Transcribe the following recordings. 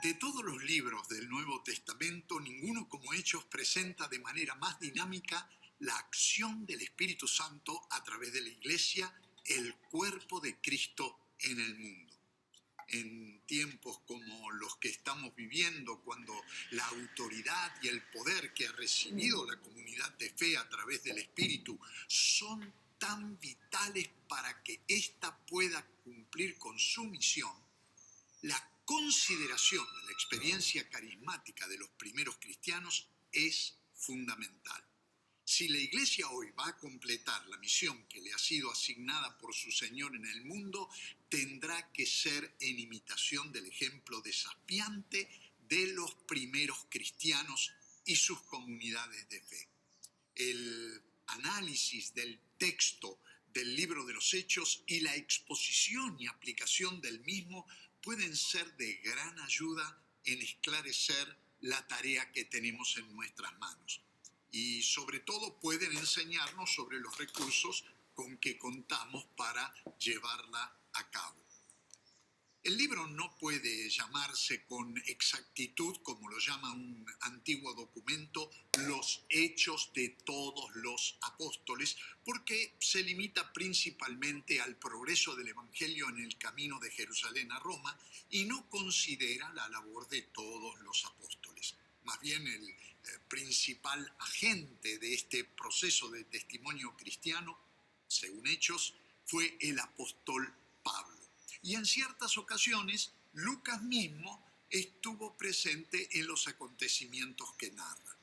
De todos los libros del Nuevo Testamento, ninguno como Hechos presenta de manera más dinámica la acción del Espíritu Santo a través de la Iglesia, el cuerpo de Cristo en el mundo. En tiempos como los que estamos viviendo, cuando la autoridad y el poder que ha recibido la comunidad de fe a través del Espíritu son tan vitales para que ésta pueda cumplir con su misión, la consideración de la experiencia carismática de los primeros cristianos es fundamental. Si la Iglesia hoy va a completar la misión que le ha sido asignada por su Señor en el mundo, tendrá que ser en imitación del ejemplo desafiante de los primeros cristianos y sus comunidades de fe. El análisis del texto del libro de los Hechos y la exposición y aplicación del mismo pueden ser de gran ayuda en esclarecer la tarea que tenemos en nuestras manos. Y sobre todo pueden enseñarnos sobre los recursos con que contamos para llevarla a cabo. El libro no puede llamarse con exactitud, como lo llama un antiguo documento, los hechos de todos los apóstoles, porque se limita principalmente al progreso del Evangelio en el camino de Jerusalén a Roma y no considera la labor de todos los apóstoles. Más bien el principal agente de este proceso de testimonio cristiano, según Hechos, fue el apóstol Pablo. Y en ciertas ocasiones, Lucas mismo estuvo presente en los acontecimientos que narra.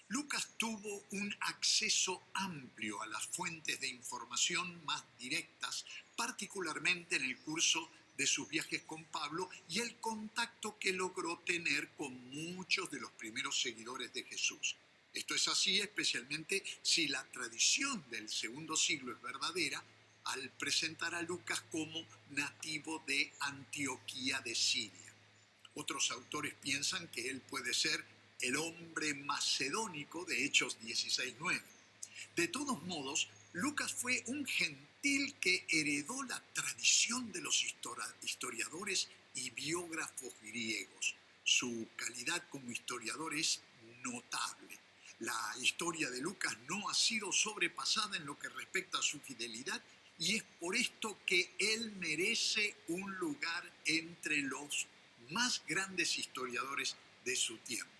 Lucas tuvo un acceso amplio a las fuentes de información más directas, particularmente en el curso de sus viajes con Pablo y el contacto que logró tener con muchos de los primeros seguidores de Jesús. Esto es así especialmente si la tradición del segundo siglo es verdadera, al presentar a Lucas como nativo de Antioquía de Siria. Otros autores piensan que él puede ser el hombre macedónico de Hechos 16:9. De todos modos, Lucas fue un gentil que heredó la tradición de los historiadores y biógrafos griegos. Su calidad como historiador es notable. La historia de Lucas no ha sido sobrepasada en lo que respecta a su fidelidad y es por esto que él merece un lugar entre los más grandes historiadores de su tiempo.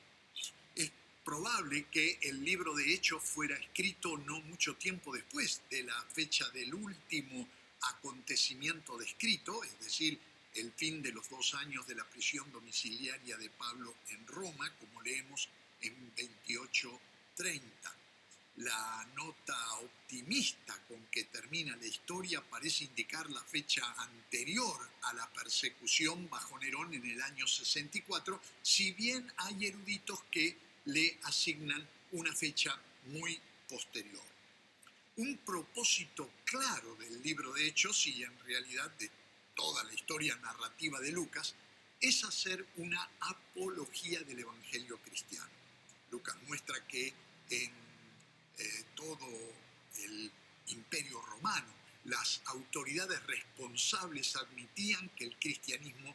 Es probable que el libro de Hechos fuera escrito no mucho tiempo después de la fecha del último acontecimiento descrito, es decir, el fin de los 2 años de la prisión domiciliaria de Pablo en Roma, como leemos en 28:30. La nota optimista con que termina la historia parece indicar la fecha anterior a la persecución bajo Nerón en el año 64, si bien hay eruditos que le asignan una fecha muy posterior. Un propósito claro del libro de Hechos y en realidad de toda la historia narrativa de Lucas es hacer una apología del evangelio cristiano. Lucas muestra que en todo el imperio romano, las autoridades responsables admitían que el cristianismo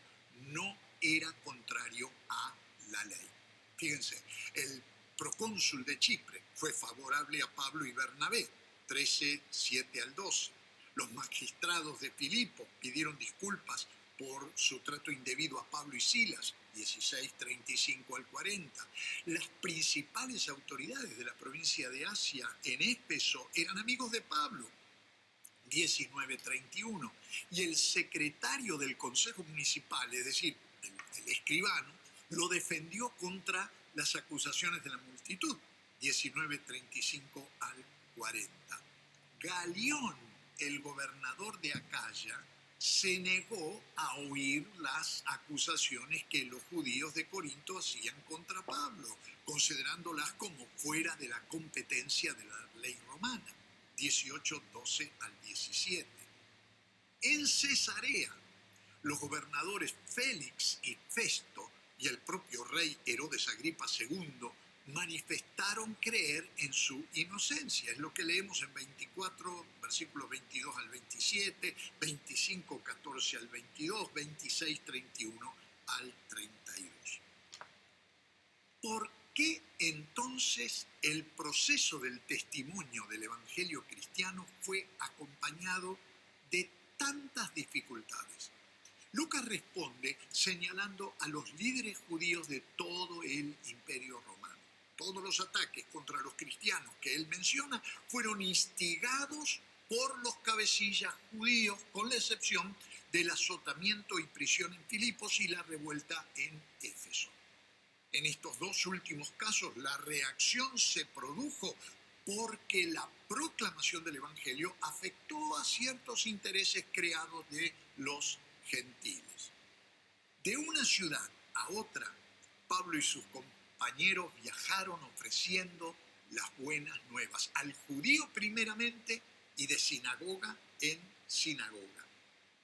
no era contrario a la ley. Fíjense, el procónsul de Chipre fue favorable a Pablo y Bernabé, 13:7-12. Los magistrados de Filipo pidieron disculpas por su trato indebido a Pablo y Silas, 16:35-40. Las principales autoridades de la provincia de Asia en Éfeso eran amigos de Pablo, 19:31. Y el secretario del Consejo Municipal, es decir, el escribano, lo defendió contra las acusaciones de la multitud, 19:35-40. Galión, el gobernador de Acaya, se negó a oír las acusaciones que los judíos de Corinto hacían contra Pablo, considerándolas como fuera de la competencia de la ley romana, 18:12-17. En Cesarea, los gobernadores Félix y Festo y el propio rey Herodes Agripa II manifestaron creer en su inocencia. Es lo que leemos en 24, versículos 22-27, 25, 14-22, 26, 31 al 32. ¿Por qué entonces el proceso del testimonio del Evangelio cristiano fue acompañado de tantas dificultades? Lucas responde señalando a los líderes judíos de todo el Imperio Romano. Todos los ataques contra los cristianos que él menciona fueron instigados por los cabecillas judíos, con la excepción del azotamiento y prisión en Filipos y la revuelta en Éfeso. En estos dos últimos casos, la reacción se produjo porque la proclamación del Evangelio afectó a ciertos intereses creados de los gentiles. De una ciudad a otra, Pablo y sus compañeros viajaron ofreciendo las buenas nuevas, al judío primeramente y de sinagoga en sinagoga.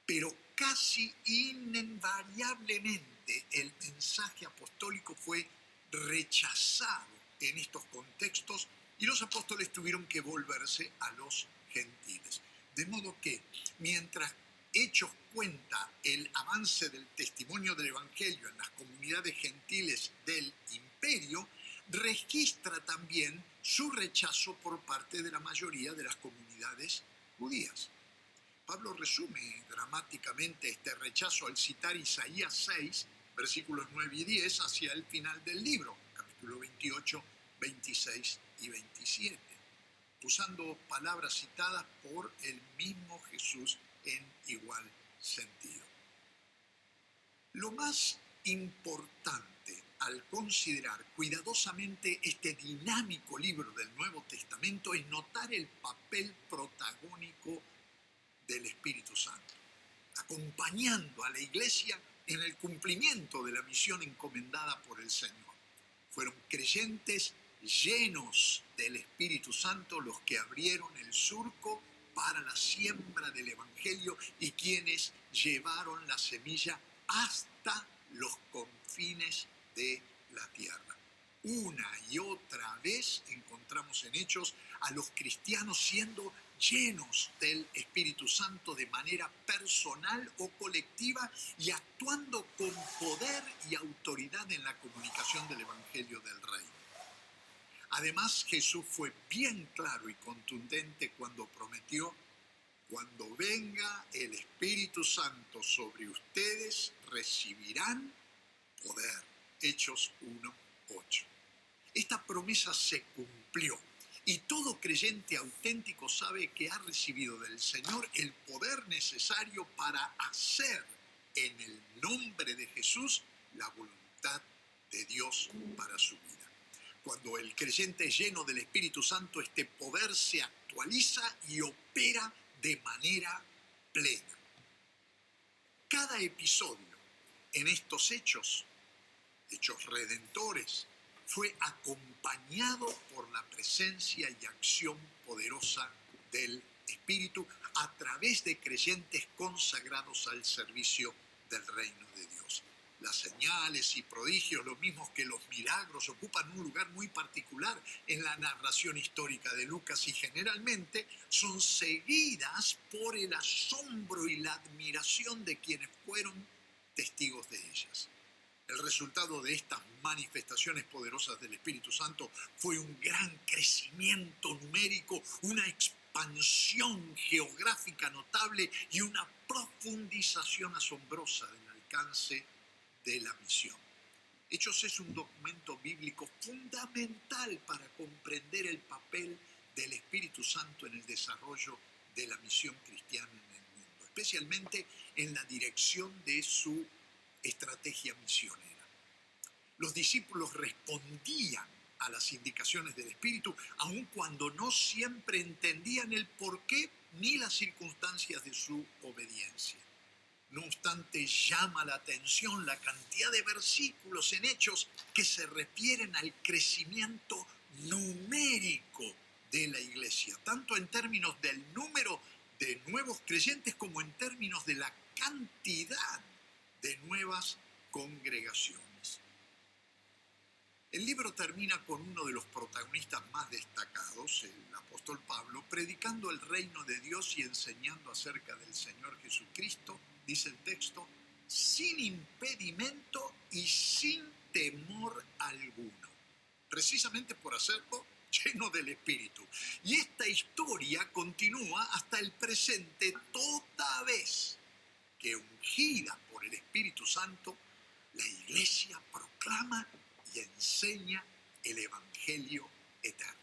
Pero casi invariablemente el mensaje apostólico fue rechazado en estos contextos y los apóstoles tuvieron que volverse a los gentiles. De modo que, mientras Hechos cuenta el avance del testimonio del Evangelio en las comunidades gentiles del imperio, registra también su rechazo por parte de la mayoría de las comunidades judías. Pablo resume dramáticamente este rechazo al citar Isaías 6, versículos 9 y 10, hacia el final del libro, capítulo 28, 26 y 27, usando palabras citadas por el mismo Jesús en igual sentido. Lo más importante al considerar cuidadosamente este dinámico libro del Nuevo Testamento es notar el papel protagónico del Espíritu Santo, acompañando a la Iglesia en el cumplimiento de la misión encomendada por el Señor. Fueron creyentes llenos del Espíritu Santo los que abrieron el surco para la siembra del Evangelio y quienes llevaron la semilla hasta los confines de la tierra. Una y otra vez encontramos en Hechos a los cristianos siendo llenos del Espíritu Santo de manera personal o colectiva y actuando con poder y autoridad en la comunicación del Evangelio del Reino. Además, Jesús fue bien claro y contundente cuando prometió: cuando venga el Espíritu Santo sobre ustedes, recibirán poder. Hechos 1:8. Esta promesa se cumplió y todo creyente auténtico sabe que ha recibido del Señor el poder necesario para hacer en el nombre de Jesús la voluntad de Dios para su vida. Cuando el creyente es lleno del Espíritu Santo, este poder se actualiza y opera de manera plena. Cada episodio en estos hechos redentores, fue acompañado por la presencia y acción poderosa del Espíritu a través de creyentes consagrados al servicio del reino de Dios. Las señales y prodigios, lo mismo que los milagros, ocupan un lugar muy particular en la narración histórica de Lucas y generalmente son seguidas por el asombro y la admiración de quienes fueron testigos de ellas. El resultado de estas manifestaciones poderosas del Espíritu Santo fue un gran crecimiento numérico, una expansión geográfica notable y una profundización asombrosa del alcance de la misión. Hechos es un documento bíblico fundamental para comprender el papel del Espíritu Santo en el desarrollo de la misión cristiana en el mundo, especialmente en la dirección de su estrategia misionera. Los discípulos respondían a las indicaciones del Espíritu, aun cuando no siempre entendían el porqué ni las circunstancias de su obediencia. No obstante, llama la atención la cantidad de versículos en Hechos que se refieren al crecimiento numérico de la Iglesia, tanto en términos del número de nuevos creyentes como en términos de la cantidad de nuevas congregaciones. El libro termina con uno de los protagonistas más destacados, el apóstol Pablo, predicando el reino de Dios y enseñando acerca del Señor Jesucristo, dice el texto, sin impedimento y sin temor alguno. Precisamente por hacerlo lleno del Espíritu. Y esta historia continúa hasta el presente, toda vez que, ungida por el Espíritu Santo, la Iglesia proclama y enseña el Evangelio eterno.